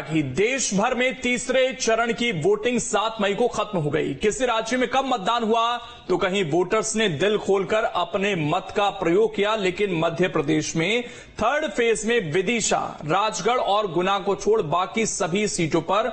कि देश भर में तीसरे चरण की वोटिंग 7 मई को खत्म हो गई। किसी राज्य में कम मतदान हुआ तो कहीं वोटर्स ने दिल खोलकर अपने मत का प्रयोग किया, लेकिन मध्य प्रदेश में थर्ड फेज में विदिशा, राजगढ़ और गुना को छोड़ बाकी सभी सीटों पर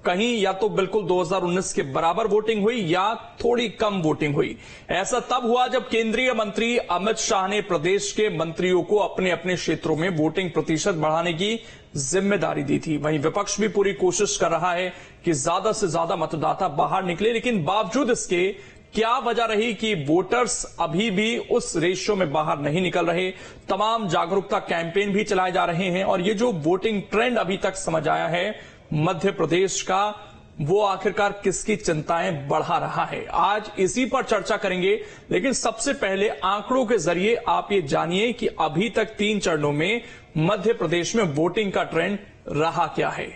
कहीं या तो बिल्कुल 2019 के बराबर वोटिंग हुई या थोड़ी कम वोटिंग हुई। ऐसा तब हुआ जब केंद्रीय मंत्री अमित शाह ने प्रदेश के मंत्रियों को अपने अपने क्षेत्रों में वोटिंग प्रतिशत बढ़ाने की जिम्मेदारी दी थी। वहीं विपक्ष भी पूरी कोशिश कर रहा है कि ज्यादा से ज्यादा मतदाता बाहर निकले, लेकिन बावजूद इसके क्या वजह रही कि वोटर्स अभी भी उस रेशियो में बाहर नहीं निकल रहे। तमाम जागरूकता कैंपेन भी चलाए जा रहे हैं और ये जो वोटिंग ट्रेंड अभी तक समझ आया है मध्य प्रदेश का, वो आखिरकार किसकी चिंताएं बढ़ा रहा है, आज इसी पर चर्चा करेंगे। लेकिन सबसे पहले आंकड़ों के जरिए आप ये जानिए कि अभी तक 3 चरणों में मध्य प्रदेश में वोटिंग का ट्रेंड रहा क्या है।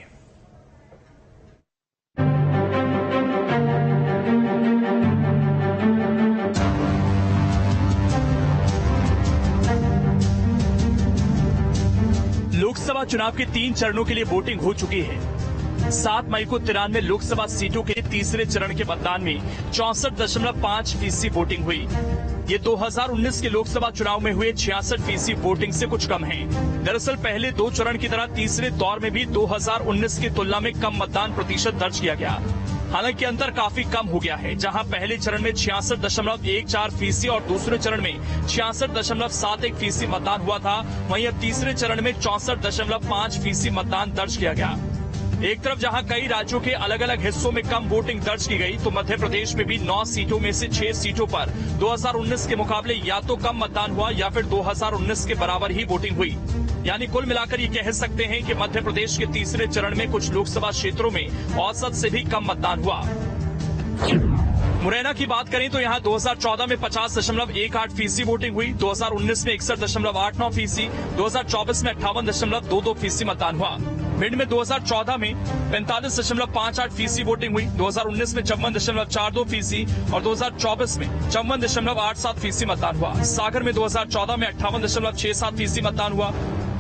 लोकसभा चुनाव के 3 चरणों के लिए वोटिंग हो चुकी है। 7 मई को 93 लोकसभा सीटों के तीसरे चरण के मतदान में 64.5% वोटिंग हुई। ये 2019 के लोकसभा चुनाव में हुए 66% वोटिंग से कुछ कम है। दरअसल पहले 2 चरण की तरह तीसरे दौर में भी 2019 की तुलना में कम मतदान प्रतिशत दर्ज किया गया। हालांकि अंतर काफी कम हो गया है, जहां पहले चरण में 66.14% और दूसरे चरण में 66.71% मतदान हुआ था, वहीं अब तीसरे चरण में 64.5% मतदान दर्ज किया गया। एक तरफ जहां कई राज्यों के अलग अलग हिस्सों में कम वोटिंग दर्ज की गई, तो मध्य प्रदेश में भी 9 सीटों में से 6 सीटों पर 2019 के मुकाबले या तो कम मतदान हुआ या फिर 2019 के बराबर ही वोटिंग हुई। यानी कुल मिलाकर ये कह सकते हैं कि मध्य प्रदेश के तीसरे चरण में कुछ लोकसभा क्षेत्रों में औसत से भी कम मतदान हुआ। मुरैना की बात करें तो यहां 2014 में 50.18% वोटिंग हुई, 2019 में 61.89%, 2024 में 58.22% मतदान हुआ। भिंड में 2014 में 45.58% वोटिंग हुई, 2019 में 54.42% और 2024 में 54.87% मतदान हुआ। सागर में 2014 में 58.67% मतदान हुआ,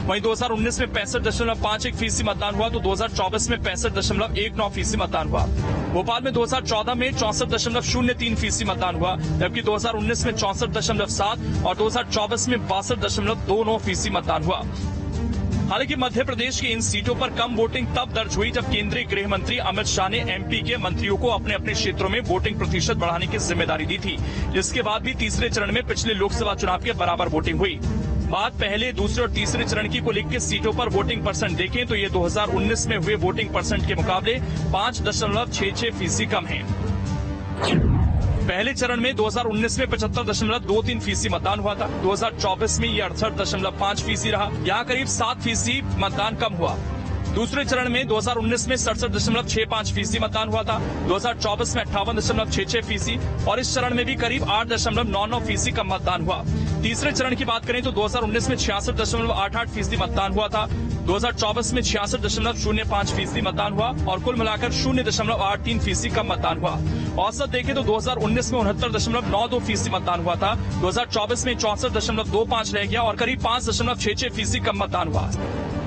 वहीं 2019 में 65.51% मतदान हुआ तो 2024 में 65.19% मतदान हुआ। भोपाल में 2014 में 64.03% मतदान हुआ, जबकि 2019 में 64.7 और 2024 में 62.29% मतदान हुआ। हालांकि मध्य प्रदेश की इन सीटों पर कम वोटिंग तब दर्ज हुई जब केंद्रीय गृह मंत्री अमित शाह ने एमपी के मंत्रियों को अपने अपने क्षेत्रों में वोटिंग प्रतिशत बढ़ाने की जिम्मेदारी दी थी, जिसके बाद भी तीसरे चरण में पिछले लोकसभा चुनाव के बराबर वोटिंग हुई। बात पहले, दूसरे और तीसरे चरण की कुल 21 सीटों पर वोटिंग परसेंट देखें तो ये 2019 में हुए वोटिंग परसेंट के मुकाबले 5.66% कम है। पहले चरण में 2019 में 75.23% मतदान हुआ था, 2024 में ये 68.5% रहा, यहाँ करीब 7% मतदान कम हुआ। दूसरे चरण में 2019 में 67.65% मतदान हुआ था, 2024 में 58.66% और इस चरण में भी करीब 8.99% कम मतदान हुआ। तीसरे चरण की बात करें तो 2019 में 66.88% मतदान हुआ था, 2024 में 66.05% मतदान हुआ और कुल मिलाकर 0.83% कम मतदान हुआ। औसत देखें तो 2019 में 69.92% मतदान हुआ था, 2024 में 64.25 रह गया और करीब 5.66% कम मतदान हुआ।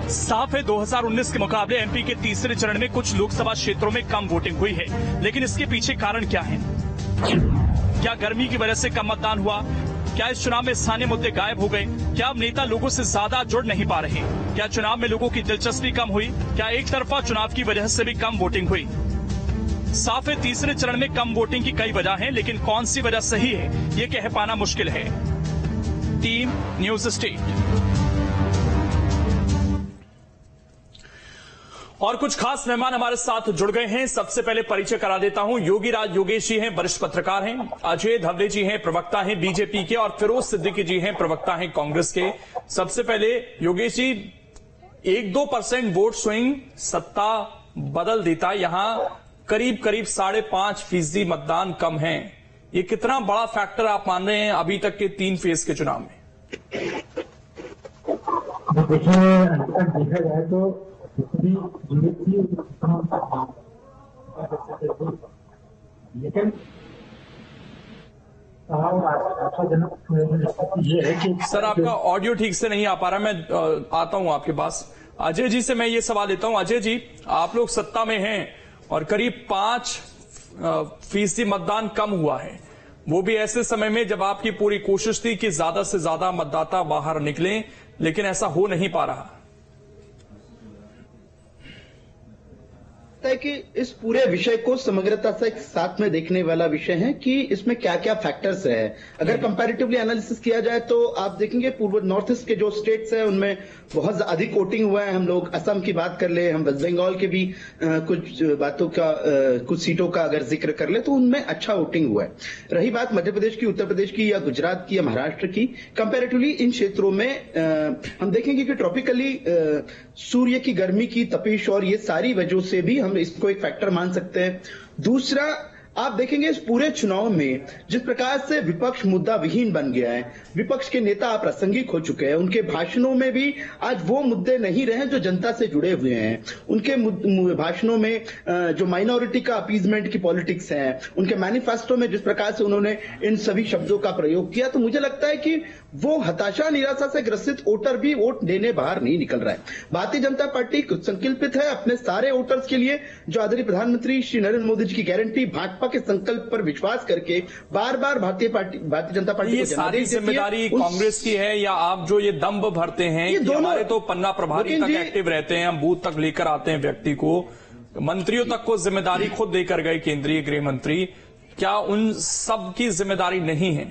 साफ है 2019 के मुकाबले एमपी के तीसरे चरण में कुछ लोकसभा क्षेत्रों में कम वोटिंग हुई है, लेकिन इसके पीछे कारण क्या है? क्या गर्मी की वजह से कम मतदान हुआ? क्या इस चुनाव में स्थानीय मुद्दे गायब हो गए? क्या अब नेता लोगों से ज्यादा जुड़ नहीं पा रहे? क्या चुनाव में लोगों की दिलचस्पी कम हुई? क्या एक तरफा चुनाव की वजह से भी कम वोटिंग हुई? साफ है तीसरे चरण में कम वोटिंग की कई वजह हैं, लेकिन कौन सी वजह सही है ये कह पाना मुश्किल है। टीम न्यूज स्टेट और कुछ खास मेहमान हमारे साथ जुड़ गए हैं। सबसे पहले परिचय करा देता हूं, योगीराज योगेश जी हैं, वरिष्ठ पत्रकार हैं, अजय धवले जी हैं, प्रवक्ता हैं बीजेपी के, और फिरोज सिद्दीकी जी हैं, प्रवक्ता हैं कांग्रेस के। सबसे पहले योगेश जी, 1-2% वोट स्विंग सत्ता बदल देता, यहां करीब 5.5% मतदान कम है, ये कितना बड़ा फैक्टर आप मान रहे हैं अभी तक के 3 फेज के चुनाव में? देखिए, देखा जाए तो लेकिन सर आपका ऑडियो ठीक से नहीं आ पा रहा, मैं आता हूं आपके पास। अजय जी से मैं ये सवाल लेता हूं। अजय जी, आप लोग सत्ता में हैं और करीब 5% मतदान कम हुआ है, वो भी ऐसे समय में जब आपकी पूरी कोशिश थी कि ज्यादा से ज्यादा मतदाता बाहर निकलें, लेकिन ऐसा हो नहीं पा रहा। है कि इस पूरे विषय को समग्रता से एक साथ में देखने वाला विषय है कि इसमें क्या क्या फैक्टर्स है। अगर कंपैरेटिवली एनालिसिस किया जाए तो आप देखेंगे पूर्व नॉर्थ ईस्ट के जो स्टेट्स है उनमें बहुत अधिक वोटिंग हुआ है। हम लोग असम की बात कर ले, हम वेस्ट बंगाल के भी कुछ बातों का कुछ सीटों का अगर जिक्र कर ले तो उनमें अच्छा वोटिंग हुआ है। रही बात मध्य प्रदेश की, उत्तर प्रदेश की या गुजरात की या महाराष्ट्र की, कंपैरेटिवली इन क्षेत्रों में हम देखेंगे कि ट्रॉपिकली सूर्य की गर्मी की तपिश और ये सारी वजहों से भी हम इसको एक फैक्टर मान सकते हैं। दूसरा, आप देखेंगे इस पूरे चुनाव में जिस प्रकार से विपक्ष मुद्दा विहीन बन गया है, विपक्ष के नेता अप्रासंगिक हो चुके हैं, उनके भाषणों में भी आज वो मुद्दे नहीं रहे जो जनता से जुड़े हुए हैं। उनके भाषणों में जो माइनॉरिटी का अपीजमेंट की पॉलिटिक्स है, उनके मैनिफेस्टो में जिस प्रकार से उन्होंने इन सभी शब्दों का प्रयोग किया, तो मुझे लगता है कि वो हताशा निराशा से ग्रसित वोटर भी वोट देने बाहर नहीं निकल रहा है। भारतीय जनता पार्टी कुछ संकल्पित है अपने सारे वोटर्स के लिए, जो आदरणीय प्रधानमंत्री श्री नरेंद्र मोदी जी की गारंटी, भाजपा के संकल्प पर विश्वास करके बार बार भारतीय जनता पार्टी ये सारी जिम्मेदारी कांग्रेस की है या आप जो ये दम्भ भरते हैं कि हमारे तो पन्ना प्रभारी तक एक्टिव रहते हैं, हम बूथ तक लेकर आते हैं व्यक्ति को, मंत्रियों तक को जिम्मेदारी खुद देकर गए केंद्रीय गृह मंत्री, क्या उन सब की जिम्मेदारी नहीं है?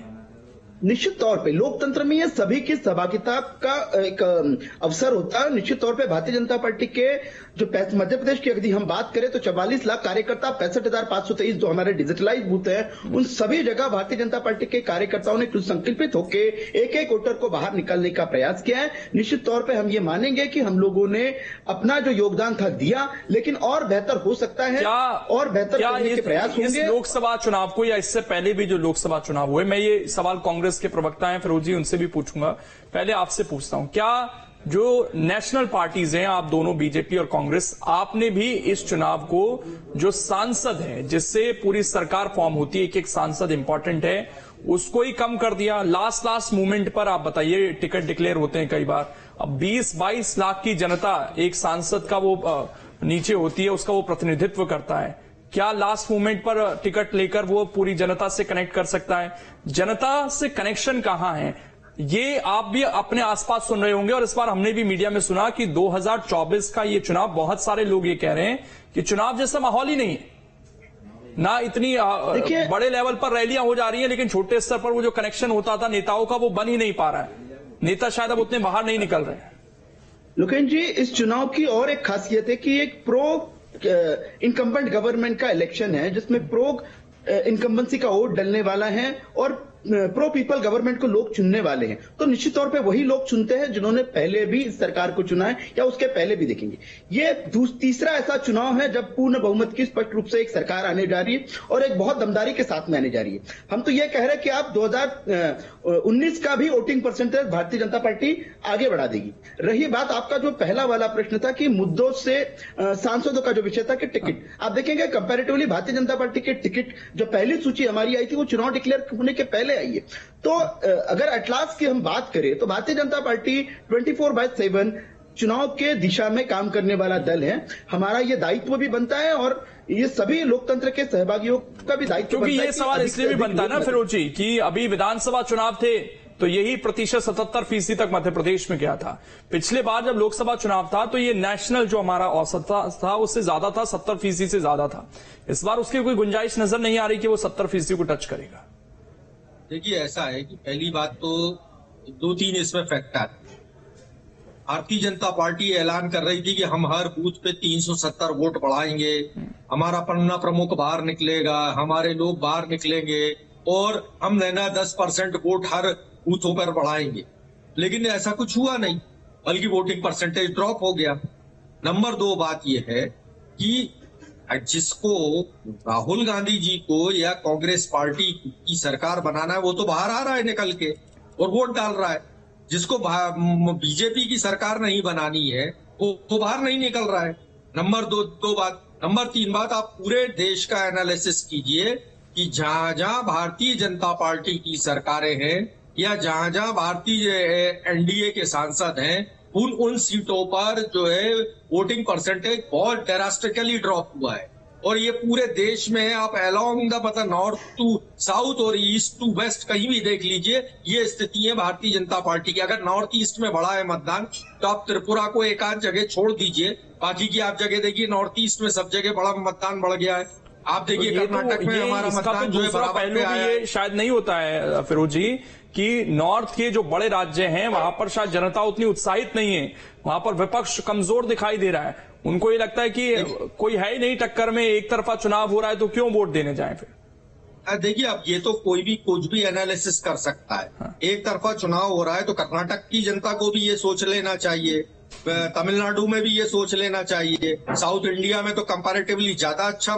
निश्चित तौर पे लोकतंत्र में ये सभी की सहभागिता का एक अवसर होता है। निश्चित तौर पे भारतीय जनता पार्टी के जो मध्य प्रदेश की यदि हम बात करें तो 44 लाख कार्यकर्ता, 65,523 जो हमारे डिजिटलाइज बूथ हैं, उन सभी जगह भारतीय जनता पार्टी के कार्यकर्ताओं ने कुछ संकल्पित होकर एक एक वोटर को बाहर निकालने का प्रयास किया है। निश्चित तौर पर हम ये मानेंगे कि हम लोगों ने अपना जो योगदान था दिया, लेकिन और बेहतर हो सकता है, और बेहतर करने के प्रयास होंगे। लोकसभा चुनाव को या इससे पहले भी जो लोकसभा चुनाव हुए, मैं ये सवाल कांग्रेस के प्रवक्ता हैं फिरोज जी, उनसे भी पूछूंगा। पहले आपसे पूछता हूं, क्या जो नेशनल पार्टीज हैं, आप दोनों बीजेपी और कांग्रेस, आपने भी इस चुनाव को जो सांसद है जिससे पूरी सरकार फॉर्म होती है, एक एक सांसद इंपॉर्टेंट है, उसको ही कम कर दिया? लास्ट मोमेंट पर आप बताइए, टिकट डिक्लेयर होते हैं कई बार, अब 20-22 लाख की जनता एक सांसद का वो नीचे होती है, उसका वो प्रतिनिधित्व करता है, क्या लास्ट मोमेंट पर टिकट लेकर वो पूरी जनता से कनेक्ट कर सकता है? जनता से कनेक्शन कहां है, ये आप भी अपने आसपास सुन रहे होंगे। और इस बार हमने भी मीडिया में सुना कि 2024 का ये चुनाव, बहुत सारे लोग ये कह रहे हैं कि चुनाव जैसा माहौल ही नहीं है, ना इतनी बड़े लेवल पर रैलियां हो जा रही हैं, लेकिन छोटे स्तर पर वो जो कनेक्शन होता था नेताओं का, वो बन ही नहीं पा रहा है। नेता शायद अब उतने बाहर नहीं निकल रहे हैं। लोकेश जी, इस चुनाव की और एक खासियत है कि एक प्रो इनकम्बेंट गवर्नमेंट का इलेक्शन है, जिसमें प्रो इनकम्बेंसी का वोट डलने वाला है और प्रो पीपल गवर्नमेंट को लोग चुनने वाले हैं। तो निश्चित तौर पे वही लोग चुनते हैं जिन्होंने पहले भी इस सरकार को चुना है या उसके पहले भी देखेंगे। ये तीसरा ऐसा चुनाव है जब पूर्ण बहुमत की स्पष्ट रूप से एक सरकार आने जा रही है और एक बहुत दमदारी के साथ में आने जा रही है। हम तो ये कह रहे हैं कि आप 2019 का भी voting percentage Bharatiya Janata party आगे बढ़ा देगी। रही बात आपका जो पहला वाला प्रश्न था कि मुद्दों से सांसदों का जो विषय था कि टिकट, आप देखेंगे कंपैरेटिवली भारतीय जनता पार्टी के टिकट जो पहली सूची हमारी आई थी वो चुनाव डिक्लेयर होने के पहले आई है। तो अगर एटलास की हम बात करें तो भारतीय जनता पार्टी 24/7 चुनाव के दिशा में काम करने वाला दल है। हमारा ये दायित्व भी बनता है और ये सभी लोकतंत्र के सहभागियों का भी दायित्व बनता है। क्योंकि ये सवाल इसलिए भी बनता है ना फिरोज जी कि अभी विधानसभा चुनाव थे तो यही प्रतिशत 77% तक मध्य प्रदेश में गया था। पिछले बार जब लोकसभा चुनाव था तो ये नेशनल जो हमारा औसत था उससे ज्यादा था, 70% से ज्यादा था। इस बार उसकी कोई गुंजाइश नजर नहीं आ रही कि वो 70% को टच करेगा। देखिए, ऐसा है कि पहली बात तो 2-3 इसमें फैक्टर। भारतीय जनता पार्टी ऐलान कर रही थी कि हम हर बूथ पे 370 वोट बढ़ाएंगे, हमारा पन्ना प्रमुख बाहर निकलेगा, हमारे लोग बाहर निकलेंगे और हम 10% वोट हर बूथों पर बढ़ाएंगे। लेकिन ऐसा कुछ हुआ नहीं, बल्कि वोटिंग परसेंटेज ड्रॉप हो गया। नंबर 2 बात यह है कि जिसको राहुल गांधी जी को या कांग्रेस पार्टी की सरकार बनाना है वो तो बाहर आ रहा है निकल के और वोट डाल रहा है। जिसको बीजेपी की सरकार नहीं बनानी है वो बाहर नहीं निकल रहा है। नंबर 2 बात। नंबर 3 बात, आप पूरे देश का एनालिसिस कीजिए कि जहां जहां भारतीय जनता पार्टी की सरकारें हैं या जहां जहां भारतीय एनडीए के सांसद हैं, उन सीटों पर जो है वोटिंग परसेंटेज बहुत ड्रास्टिकली ड्रॉप हुआ है। और ये पूरे देश में आप अलोंग द मतलब नॉर्थ टू साउथ और ईस्ट टू वेस्ट कहीं भी देख लीजिए, ये स्थिति है भारतीय जनता पार्टी की। अगर नॉर्थ ईस्ट में बढ़ा है मतदान तो आप त्रिपुरा को एक आध जगह छोड़ दीजिए, बाकी की आप जगह देखिए नॉर्थ ईस्ट में सब जगह बड़ा मतदान बढ़ गया है। आप देखिए कर्नाटक में हमारा मतदान जो है बराबर पे आया है। शायद नहीं होता है फिरोज जी कि नॉर्थ के जो बड़े राज्य हैं वहां पर शायद जनता उतनी उत्साहित नहीं है, वहां पर विपक्ष कमजोर दिखाई दे रहा है। उनको ये लगता है कि कोई है ही नहीं टक्कर में, एक तरफा चुनाव हो रहा है तो क्यों वोट देने जाएं फिर। देखिए अब ये तो कोई भी कुछ भी एनालिसिस कर सकता है। हाँ। एक तरफा चुनाव हो रहा है तो कर्नाटक की जनता को भी ये सोच लेना चाहिए, तमिलनाडु में भी ये सोच लेना चाहिए, साउथ इंडिया में तो कंपैरेटिवली ज्यादा अच्छा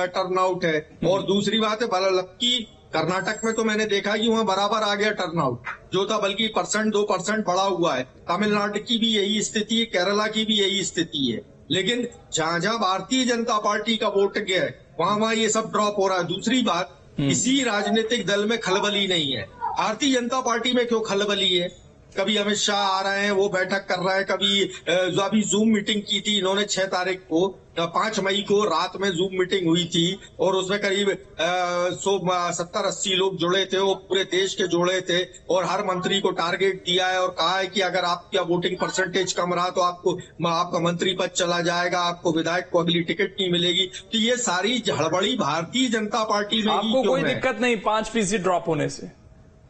टर्नआउट है। और दूसरी बात है बल्कि कर्नाटक में तो मैंने देखा कि वहां बराबर आ गया टर्नआउट जो था, बल्कि 2% बढ़ा हुआ है। तमिलनाडु की भी यही स्थिति है, केरला की भी यही स्थिति है। लेकिन जहां जहां भारतीय जनता पार्टी का वोट गया है वहां ये सब ड्रॉप हो रहा है। दूसरी बात, किसी राजनीतिक दल में खलबली नहीं है। भारतीय जनता पार्टी में क्यों खलबली है? कभी अमित शाह आ रहे हैं, वो बैठक कर रहा है, कभी अभी जूम मीटिंग की थी इन्होंने 6 तारीख को, 5 मई को रात में जूम मीटिंग हुई थी और उसमें करीब 70-80 लोग जुड़े थे, वो पूरे देश के जुड़े थे। और हर मंत्री को टारगेट दिया है और कहा है कि अगर आपका वोटिंग परसेंटेज कम रहा तो आपका मंत्री पद चला जाएगा, आपको विधायक को अगली टिकट नहीं मिलेगी। तो ये सारी हड़बड़ी भारतीय जनता पार्टी में आपको कोई दिक्कत नहीं 5% ड्रॉप होने से?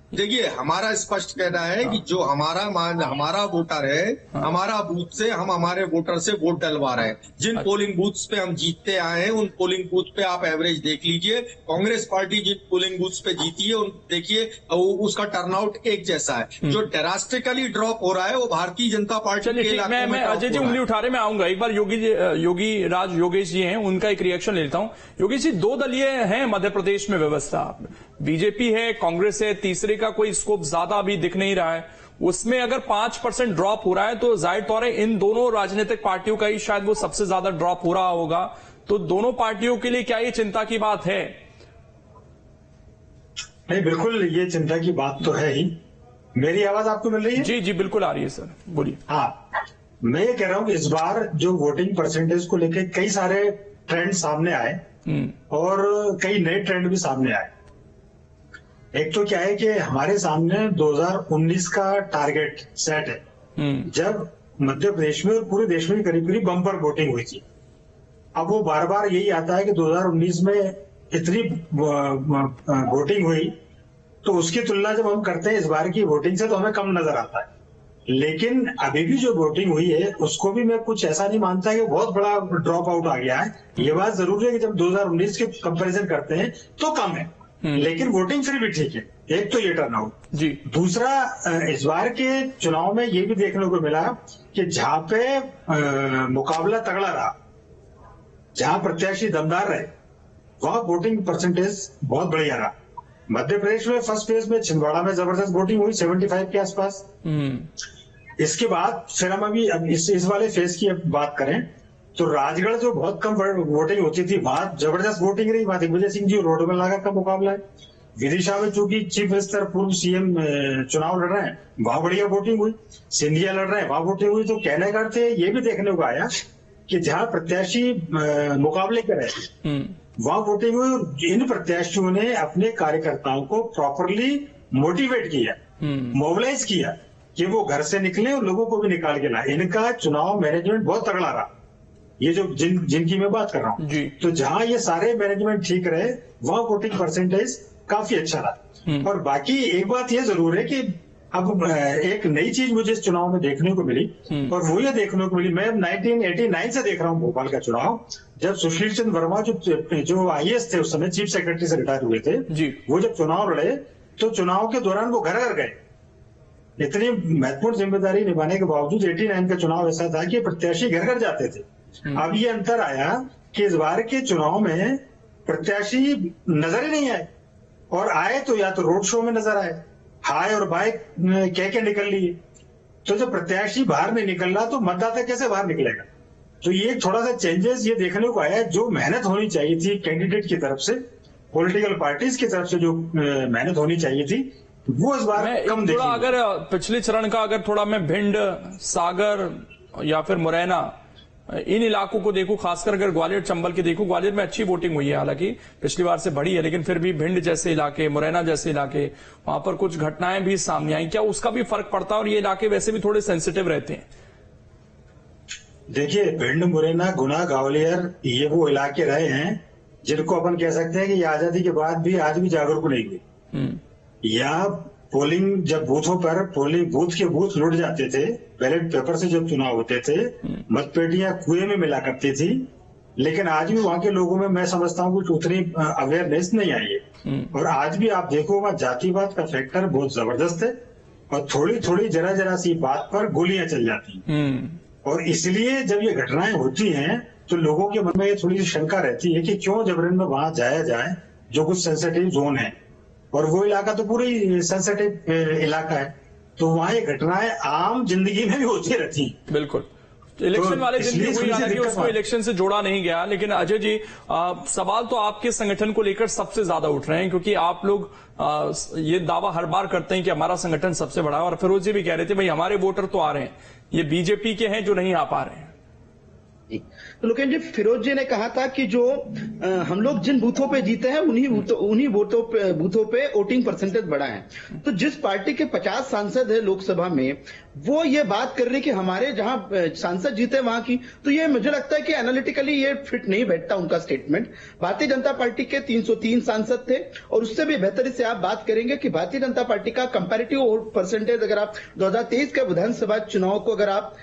देखिए हमारा स्पष्ट कहना है कि जो हमारा वोटर है, हमारा बूथ से हम हमारे वोटर से वोट डलवा रहे हैं। जिन पोलिंग बूथ्स पे हम जीतते आए हैं उन पोलिंग बूथ पे आप एवरेज देख लीजिए। कांग्रेस पार्टी जिन पोलिंग बूथ्स पे जीती है उन देखिए उसका टर्नआउट एक जैसा है। जो ड्रास्टिकली ड्रॉप हो रहा है वो भारतीय जनता पार्टी के इलाके में। मैं अजय जी उंगली उठा रहे मैं आऊंगा एक बार। योगी राज योगेश जी हैं, उनका एक रिएक्शन लेता हूं। योगेश जी, 2 दलीय है मध्य प्रदेश में व्यवस्था, बीजेपी है, कांग्रेस है, तीसरे का कोई स्कोप ज्यादा अभी दिख नहीं रहा है। उसमें अगर 5% ड्रॉप हो रहा है तो जाहिर तौर है इन दोनों राजनीतिक पार्टियों का ही शायद वो सबसे ज्यादा ड्रॉप हो रहा होगा। तो दोनों पार्टियों के लिए क्या ये चिंता की बात है? नहीं, बिल्कुल ये चिंता की बात तो है ही। मेरी आवाज आपको मिल रही है? जी जी बिल्कुल आ रही है सर, बोलिए। हाँ, मैं ये कह रहा हूं कि इस बार जो वोटिंग परसेंटेज को लेकर कई सारे ट्रेंड सामने आए और कई नए ट्रेंड भी सामने आए। एक तो क्या है कि हमारे सामने 2019 का टारगेट सेट है, जब मध्य प्रदेश में और पूरे देश में करीब करीब बम्पर वोटिंग हुई थी। अब वो बार बार यही आता है कि 2019 में इतनी वोटिंग हुई तो उसकी तुलना जब हम करते हैं इस बार की वोटिंग से तो हमें कम नजर आता है। लेकिन अभी भी जो वोटिंग हुई है उसको भी मैं कुछ ऐसा नहीं मानता कि बहुत बड़ा ड्रॉप आउट आ गया है। ये बात जरूर है कि जब 2019 के कंपैरिजन करते हैं तो कम है, लेकिन वोटिंग फिर भी ठीक है। एक तो ये टर्नआउट जी। दूसरा, इस बार के चुनाव में ये भी देखने को मिला कि जहां पे मुकाबला तगड़ा रहा, जहां प्रत्याशी दमदार रहे, वहां वोटिंग परसेंटेज बहुत बढ़िया रहा। मध्य प्रदेश में फर्स्ट फेज में छिंदवाड़ा में जबरदस्त वोटिंग हुई 75 के आसपास। इसके बाद फिर हम अभी इस वाले फेज की बात करें तो राजगढ़ जो बहुत कम वोटिंग होती थी वहां जबरदस्त वोटिंग रही। वहां दिग्विजय सिंह जी रोड में लागत का मुकाबला है। विदिशा में चूंकि चीफ मिनिस्टर पूर्व सीएम चुनाव लड़ रहे हैं, वहां बढ़िया वोटिंग हुई। सिंधिया लड़ रहे हैं, वहां वोटिंग हुई। तो कहने का अर्थ ये भी देखने को आया कि जहां प्रत्याशी मुकाबले कर रहे हैं वहां वोटिंग हुई। इन प्रत्याशियों ने अपने कार्यकर्ताओं को प्रॉपरली मोटिवेट किया, मोबिलाइज किया कि वो घर से निकले और लोगों को भी निकाल के लाए। इनका चुनाव मैनेजमेंट बहुत तगड़ा रहा, ये जो जिनकी मैं बात कर रहा हूँ। तो जहां ये सारे मैनेजमेंट ठीक रहे वहां वोटिंग परसेंटेज काफी अच्छा रहा। और बाकी एक बात ये जरूर है कि अब एक नई चीज मुझे इस चुनाव में देखने को मिली और वो ये देखने को मिली, मैं 1989 से देख रहा हूँ भोपाल का चुनाव, जब सुशील चंद्र वर्मा जो आईएएस थे उस समय चीफ सेक्रेटरी से रिटायर हुए थे, वो जब चुनाव लड़े तो चुनाव के दौरान वो घर घर गए। इतनी महत्वपूर्ण जिम्मेदारी निभाने के बावजूद 89 का चुनाव ऐसा था कि प्रत्याशी घर घर जाते थे। अब ये अंतर आया कि इस बार के चुनाव में प्रत्याशी नजर ही नहीं आए, और आए तो या तो रोड शो में नजर आए, हाय और बाय कह के निकल लिए। तो जब प्रत्याशी बाहर नहीं निकल रहा तो मतदाता कैसे बाहर निकलेगा? तो ये थोड़ा सा चेंजेस ये देखने को आया। जो मेहनत होनी चाहिए थी कैंडिडेट की तरफ से, पॉलिटिकल पार्टीज की तरफ से जो मेहनत होनी चाहिए थी, वो इस बार कम थोड़ा देखेंगे। अगर पिछले चरण का अगर थोड़ा मैं भिंड, सागर या फिर मुरैना इन इलाकों को देखूं, खासकर अगर ग्वालियर चंबल के देखूं, ग्वालियर में अच्छी वोटिंग हुई है, हालांकि पिछली बार से बढ़ी है, लेकिन फिर भी भिंड जैसे इलाके, मुरैना जैसे इलाके, वहां पर कुछ घटनाएं भी सामने आई। क्या उसका भी फर्क पड़ता है? और ये इलाके वैसे भी थोड़े सेंसिटिव रहते हैं। देखिए, भिंड, मुरैना, गुना, ग्वालियर ये वो इलाके रहे हैं जिनको अपन कह सकते हैं कि ये आजादी के बाद भी आज भी जागरूक नहीं हुए। यहाँ पोलिंग जब बूथों पर पोलिंग बूथ लुट जाते थे, बैलेट पेपर से जब चुनाव होते थे, मतपेटियां कुएं में मिला करती थी, लेकिन आज भी वहां के लोगों में मैं समझता हूँ कि उतनी अवेयरनेस नहीं आई है। और आज भी आप देखोगा जातिवाद का फैक्टर बहुत जबरदस्त है और थोड़ी थोड़ी जरा सी बात पर गोलियां चल जाती हैं। और इसलिए जब ये घटनाएं होती हैं तो लोगों के मन में थोड़ी सी शंका रहती है कि क्यों जबरन में वहां जाया जाए जो कुछ सेंसिटिव जोन है, और वो इलाका तो पूरी सेंसिटिव इलाका है, तो वहां ये घटनाएं आम जिंदगी में भी होती रहती हैं। बिल्कुल, इलेक्शन वाले दिन भी हुई, हालांकि उसको इलेक्शन से जोड़ा नहीं गया। लेकिन अजय जी, सवाल तो आपके संगठन को लेकर सबसे ज्यादा उठ रहे हैं, क्योंकि आप लोग ये दावा हर बार करते हैं कि हमारा संगठन सबसे बड़ा है, और फिरोज जी भी कह रहे थे भाई हमारे वोटर तो आ रहे हैं, ये बीजेपी के हैं जो नहीं आ पा रहे हैं। तो लोकेश जी, फिरोज जी ने कहा था कि जो हम लोग जिन बूथों पे जीते हैं उन्हीं बूथों पे वोटिंग परसेंटेज बढ़ा है। तो जिस पार्टी के 50 सांसद है लोकसभा में, वो ये बात कर रही कि हमारे जहां सांसद जीते वहां की, तो ये मुझे लगता है कि एनालिटिकली ये फिट नहीं बैठता उनका स्टेटमेंट। भारतीय जनता पार्टी के 303 सांसद थे, और उससे भी बेहतर से आप बात करेंगे कि भारतीय जनता पार्टी का कंपैरेटिव वोट परसेंटेज अगर आप 2023 के विधानसभा चुनाव को अगर आप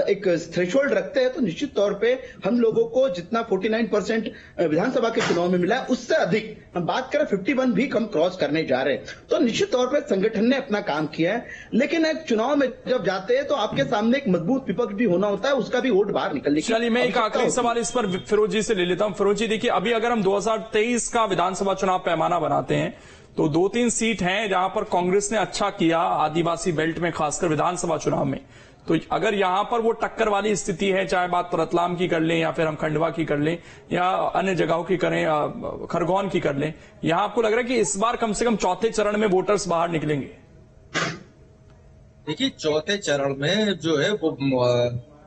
एक थ्रेशोल्ड रखते हैं, तो निश्चित तौर पे हम लोगों को जितना 49% विधानसभा के चुनाव में मिला है, उससे अधिक हम बात करें 51 भी कम क्रॉस करने जा रहे हैं। तो निश्चित तौर पर संगठन ने अपना काम किया है, लेकिन एक चुनाव में जब जाते हैं तो आपके सामने एक मजबूत विपक्ष भी होना होता है, उसका भी वोट बाहर निकलने की। चलिए, मैं एक आखिरी सवाल इस पर फिरोज जी से ले लेता हूं। फिरोज जी, देखिए, अभी अगर हम 2023 का विधानसभा चुनाव पैमाना बनाते हैं तो 2-3 सीट हैं जहां पर कांग्रेस ने अच्छा किया, आदिवासी बेल्ट में खासकर विधानसभा चुनाव में। तो अगर यहां पर वो टक्कर वाली स्थिति है, चाहे बात रतलाम की कर लें या फिर हम खंडवा की कर लें या अन्य जगहों की करें, खरगोन की कर लें, यहां आपको लग रहा है कि इस बार कम से कम चौथे चरण में वोटर्स बाहर निकलेंगे? देखिए, चौथे चरण में जो है वो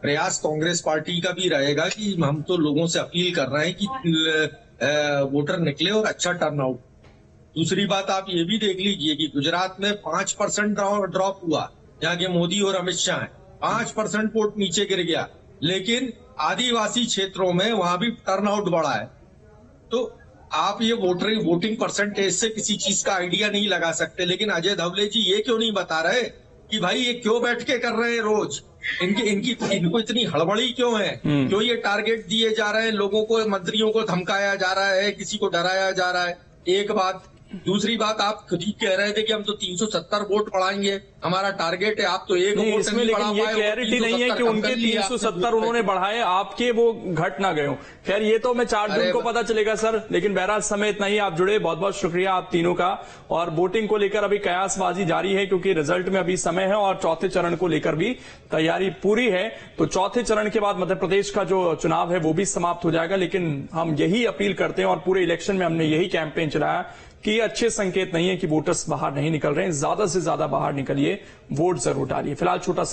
प्रयास कांग्रेस पार्टी का भी रहेगा कि हम तो लोगों से अपील कर रहे हैं कि वोटर निकले और अच्छा टर्नआउट। दूसरी बात आप ये भी देख लीजिए कि गुजरात में 5% ड्रॉप हुआ, यहाँ के मोदी और अमित शाह हैं, 5% वोट नीचे गिर गया, लेकिन आदिवासी क्षेत्रों में वहां भी टर्नआउट बढ़ा है। तो आप ये वोटिंग परसेंटेज से किसी चीज का आइडिया नहीं लगा सकते। लेकिन अजय धवले जी ये क्यों नहीं बता रहे कि भाई ये क्यों बैठ के कर रहे हैं रोज, इनको इतनी हड़बड़ी क्यों है, क्यों ये टारगेट दिए जा रहे हैं लोगों को, मंत्रियों को धमकाया जा रहा है, किसी को डराया जा रहा है? एक बात। दूसरी बात, आप खुद ही कह रहे थे कि हम तो 370 वोट बढ़ाएंगे, हमारा टारगेट है, आप तो एक वोट इसमें नहीं लेकिन ये क्लैरिटी नहीं है कि उनके 370 उन्होंने बढ़ाए, आपके वो घट ना गए हो। खैर, ये तो मैं 4 जून को पता चलेगा सर, लेकिन बहरहाल समय इतना ही। आप जुड़े, बहुत बहुत शुक्रिया आप तीनों का। और वोटिंग को लेकर अभी कयासबाजी जारी है, क्योंकि रिजल्ट में अभी समय है और चौथे चरण को लेकर भी तैयारी पूरी है। तो चौथे चरण के बाद मध्य प्रदेश का जो चुनाव है वो भी समाप्त हो जाएगा। लेकिन हम यही अपील करते हैं और पूरे इलेक्शन में हमने यही कैंपेन चलाया कि ये अच्छे संकेत नहीं है कि वोटर्स बाहर नहीं निकल रहे हैं। ज्यादा से ज्यादा बाहर निकलिए, वोट जरूर डालिए। फिलहाल छोटा